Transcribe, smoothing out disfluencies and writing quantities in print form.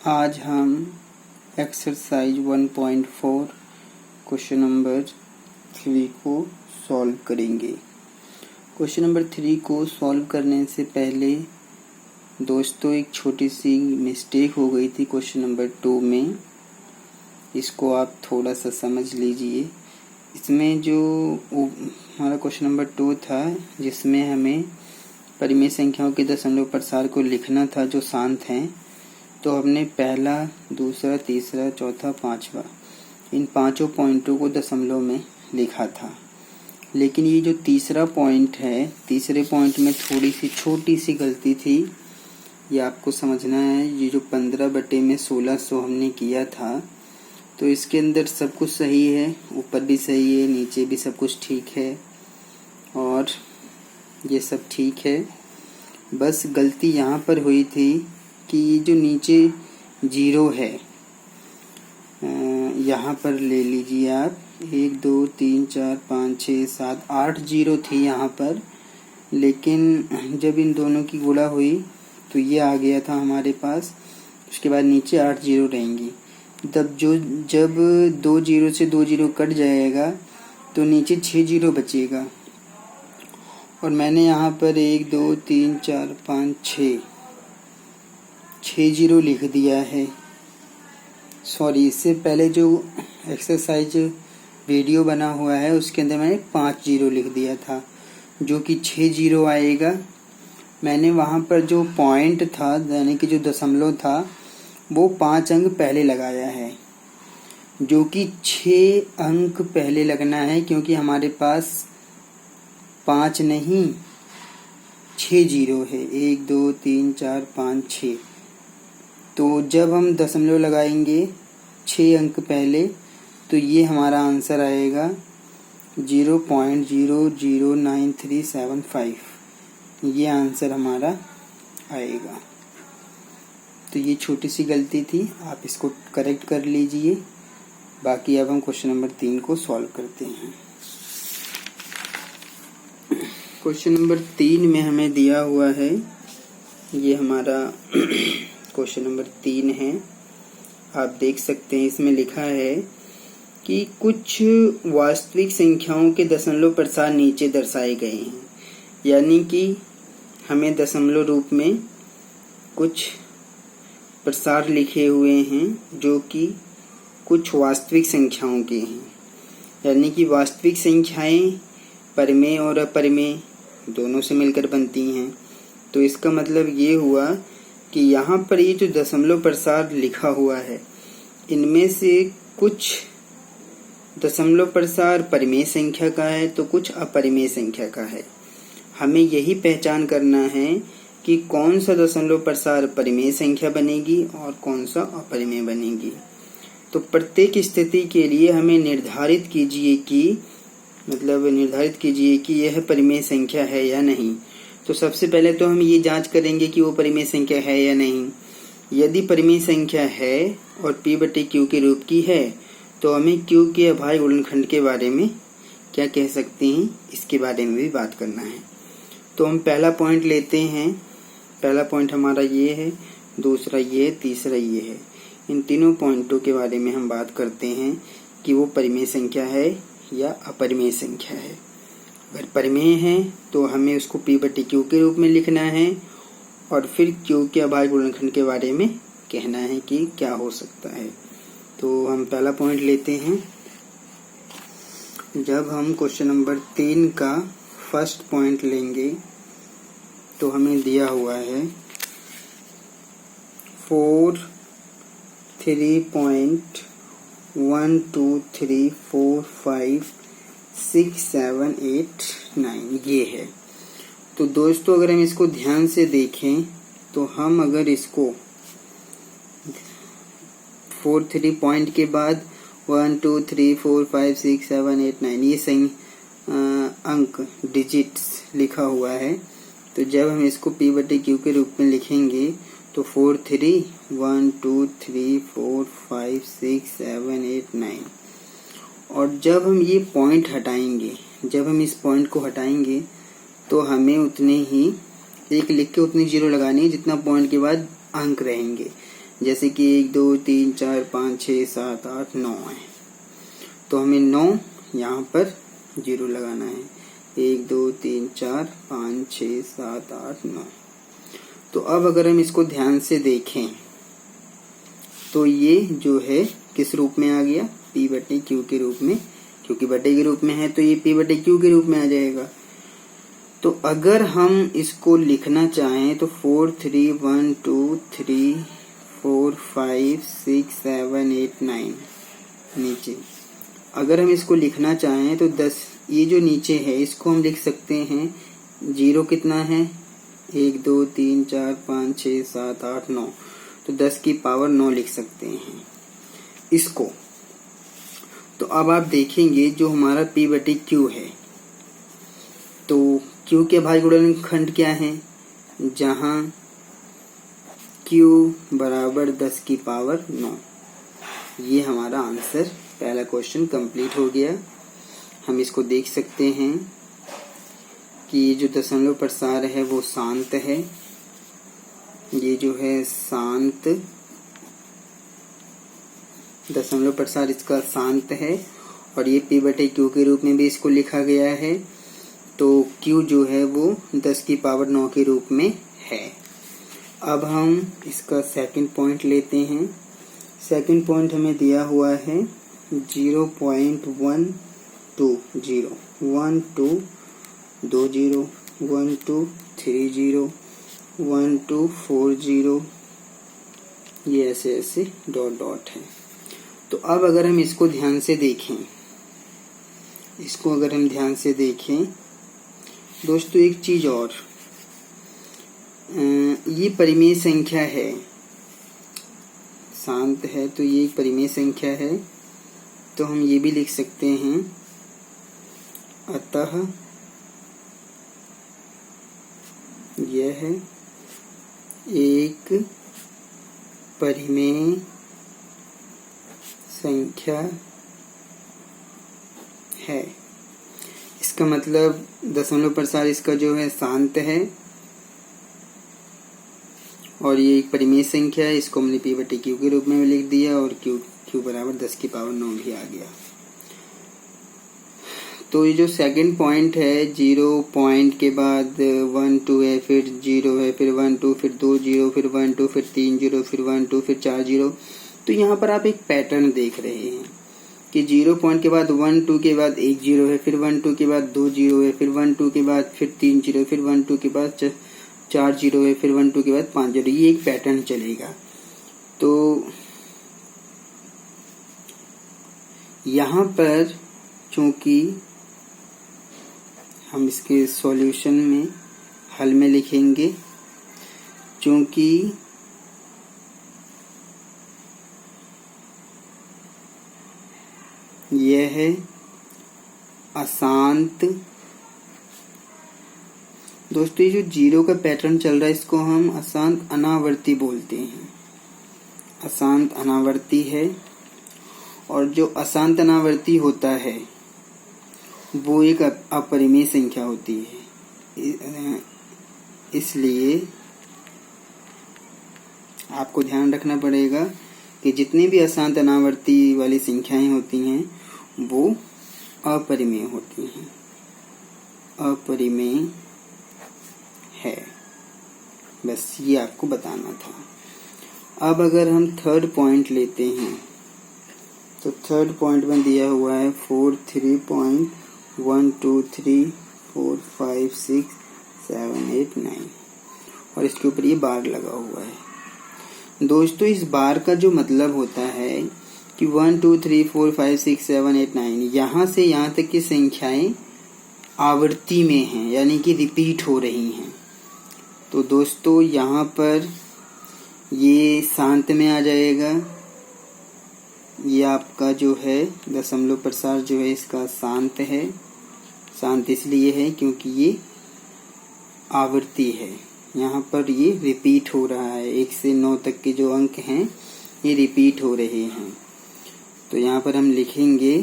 आज हम exercise 1.4 question number 3 को सॉल्व करेंगे। क्वेश्चन नंबर 3 को सॉल्व करने से पहले दोस्तों एक छोटी सी मिस्टेक हो गई थी क्वेश्चन नंबर 2 में। इसको आप थोड़ा सा समझ लीजिए। इसमें जो हमारा क्वेश्चन नंबर 2 था, जिसमें हमें परिमेय संख्याओं के दशमलव प्रसार को लिखना था जो शांत हैं, तो हमने पहला, दूसरा, तीसरा, चौथा, पांचवा इन पांचों पॉइंटों को दशमलव में लिखा था। लेकिन ये जो तीसरा पॉइंट है, तीसरे पॉइंट में थोड़ी सी छोटी सी गलती थी। ये आपको समझना है। ये जो 15/1600 हमने किया था, तो इसके अंदर सब कुछ सही है, ऊपर भी सही है, नीचे भी सब कुछ ठीक है और ये सब ठीक है। बस गलती यहाँ पर हुई थी कि ये जो नीचे 0 है, यहाँ पर ले लीजिए आप 1 2 3 4 5 6 7 8 0 थी यहाँ पर। लेकिन जब इन दोनों की गुणा हुई तो ये आ गया था हमारे पास। उसके बाद नीचे 8 0 रहेंगी। जब 2 0 से 2 0 कट जाएगा तो नीचे 6 0 बचेगा। और मैंने यहाँ पर 1 2 3 4 5 6 0 लिख दिया है। सॉरी, इससे पहले जो एक्सरसाइज वीडियो बना हुआ है उसके अंदर मैंने 5 0 लिख दिया था, जो कि 6 0 आएगा। मैंने वहाँ पर जो पॉइंट था, यानी कि जो दशमलव था, वो 5 अंक पहले लगाया है, जो कि 6 अंक पहले लगना है, क्योंकि हमारे पास 5 नहीं 6 0 है। 1 2 3 4 5 6। तो जब हम दशमलव लगाएंगे 6 अंक पहले, तो ये हमारा आंसर आएगा 0.009375। ये आंसर हमारा आएगा। तो ये छोटी सी गलती थी, आप इसको करेक्ट कर लीजिए। बाकी अब हम क्वेश्चन नंबर 3 को सॉल्व करते हैं। क्वेश्चन नंबर 3 में हमें दिया हुआ है, ये हमारा क्वेश्चन नंबर 3 है। आप देख सकते हैं इसमें लिखा है कि कुछ वास्तविक संख्याओं के दशमलव प्रसार नीचे दर्शाए गए हैं। यानी कि हमें दशमलव रूप में कुछ प्रसार लिखे हुए हैं जो कि कुछ वास्तविक संख्याओं के हैं। यानी कि वास्तविक संख्याएं परिमेय और अपरिमेय दोनों से मिलकर बनती हैं। तो इसका मतलब ये हुआ कि यहाँ पर ये जो दशमलव प्रसार लिखा हुआ है, इनमें से कुछ दशमलव प्रसार परिमेय संख्या का है तो कुछ अपरिमेय संख्या का है। हमें यही पहचान करना है कि कौन सा दशमलव प्रसार परिमेय संख्या बनेगी और कौन सा अपरिमेय बनेगी। तो प्रत्येक स्थिति के लिए हमें निर्धारित कीजिए कि यह परिमेय संख्या है या नहीं। तो सबसे पहले तो हम ये जांच करेंगे कि वो परिमेय संख्या है या नहीं। यदि परिमेय संख्या है और P/Q के रूप की है, तो हमें Q के अभाज्य गुणनखंड के बारे में क्या कह सकते हैं, इसके बारे में भी बात करना है। तो हम पहला पॉइंट लेते हैं। पहला पॉइंट हमारा ये है, दूसरा ये, तीसरा ये है। इन तीनों पॉइंटों के बारे में हम बात करते हैं कि वो परिमेय संख्या है या अपरिमेय संख्या है। अगर परिमेय है तो हमें उसको P/Q के रूप में लिखना है और फिर Q के अभाज्य गुणनखंड के बारे में कहना है कि क्या हो सकता है। तो हम पहला पॉइंट लेते हैं। जब हम क्वेश्चन नंबर 3 का फर्स्ट पॉइंट लेंगे तो हमें दिया हुआ है 4 3.1 2 3 4 5 6 7 8 9 ये है। तो दोस्तों अगर हम इसको ध्यान से देखें तो हम अगर इसको 4 3 पॉइंट के बाद 1 2 3 4 5 6 7 8 9 ये सही अंक डिजिट्स लिखा हुआ है। तो जब हम इसको P/Q के रूप में लिखेंगे तो 4 3 1 2 3 4 5 6 7 8 9। और जब हम ये पॉइंट हटाएंगे, जब हम इस पॉइंट को हटाएंगे तो हमें उतने ही एक लिख के उतनी 0 लगानी है जितना पॉइंट के बाद अंक रहेंगे। जैसे कि 1 2 3 4 5 6 7 8 9 है, तो हमें 9 यहाँ पर 0 लगाना है। 1 2 3 4 5 6 7 8 9। तो अब अगर हम इसको ध्यान से देखें तो ये जो है किस रूप में आ गया, P बटे Q के रूप में, क्योंकि बटे के रूप में है तो ये P बटे Q के रूप में आ जाएगा। तो अगर हम इसको लिखना चाहें तो 4 3 1 2 3 4 5 6 7 8 9 नीचे, अगर हम इसको लिखना चाहें तो 10, ये जो नीचे है इसको हम लिख सकते हैं, 0 कितना है 1 2 3 4 5 6 7 8 9, तो 10 की पावर 9 लिख सकते हैं इसको। तो अब आप देखेंगे जो हमारा P बटे Q है, तो Q के भाज्य गुणनखंड क्या है, जहां Q बराबर 10 की पावर 9। ये हमारा आंसर, पहला क्वेश्चन कंप्लीट हो गया। हम इसको देख सकते हैं कि ये जो दशमलव प्रसार है वो शांत है, ये जो है शांत दशमलव प्रसार इसका शांत है, और ये P बटे Q के रूप में भी इसको लिखा गया है। तो Q जो है वो 10 की पावर 9 के रूप में है। अब हम इसका सेकंड पॉइंट लेते हैं। सेकंड पॉइंट हमें दिया हुआ है 0.120 1 2 2 0 1 2 3 0 1 2 4 0, ये ऐसे ऐसे डॉट डॉट है। तो अब अगर हम इसको ध्यान से देखें, इसको अगर हम ध्यान से देखें दोस्तों, एक चीज और, ये परिमेय संख्या है, शांत है तो ये एक परिमेय संख्या है, तो हम ये भी लिख सकते हैं अतः यह एक परिमेय संख्या है। इसका मतलब दशमलव प्रसार इसका जो है शांत है, और ये एक परिमेय संख्या है, इसको हमने P बटे Q के रूप में लिख दिया, और Q बराबर 10 की पावर 9 भी आ गया। तो ये जो सेकंड पॉइंट है, 0 पॉइंट के बाद 1 2 है, फिर 0 है, फिर 1 2, फिर 2 0, फिर 1 2, फिर 3 0, फिर 1 2, फिर 4 0। तो यहाँ पर आप एक पैटर्न देख रहे हैं कि 0 पॉइंट के बाद 1 2 के बाद 1 0 है, फिर 1 2 के बाद 2 0 है, फिर 1 2 के बाद फिर 3 0, फिर 1 2 के बाद 4 0 है, फिर 1 2 के बाद 5 0। ये एक पैटर्न चलेगा। तो यहाँ पर चूंकि हम इसके सॉल्यूशन में हल में लिखेंगे, चूंकि यह है अशांत, दोस्तों ये जो 0 का पैटर्न चल रहा है इसको हम अशांत अनावर्ती बोलते हैं, अशांत अनावर्ती है। और जो अशांत अनावर्ती होता है वो एक अपरिमेय संख्या होती है, इसलिए आपको ध्यान रखना पड़ेगा कि जितनी भी अशांत अनावर्ती वाली संख्याएं होती हैं वो अपरिमेय होती हैं, अपरिमेय है। बस ये आपको बताना था। अब अगर हम थर्ड पॉइंट लेते हैं तो थर्ड पॉइंट में दिया हुआ है 4 3 1 2 3 4 5 6 7 8 9, और इसके ऊपर ये बार लगा हुआ है। दोस्तों इस बार का जो मतलब होता है कि 1 2 3 4 5 6 7 8 9, यहाँ से यहाँ तक की संख्याएं आवर्ती में हैं, यानी कि रिपीट हो रही हैं। तो दोस्तों यहाँ पर ये शांत में आ जाएगा, ये आपका जो है दशमलव प्रसार जो है इसका शांत है। शांत इसलिए है क्योंकि ये आवर्ती है, यहाँ पर ये रिपीट हो रहा है, 1 से 9 तक के जो अंक हैं ये रिपीट हो रहे हैं। तो यहाँ पर हम लिखेंगे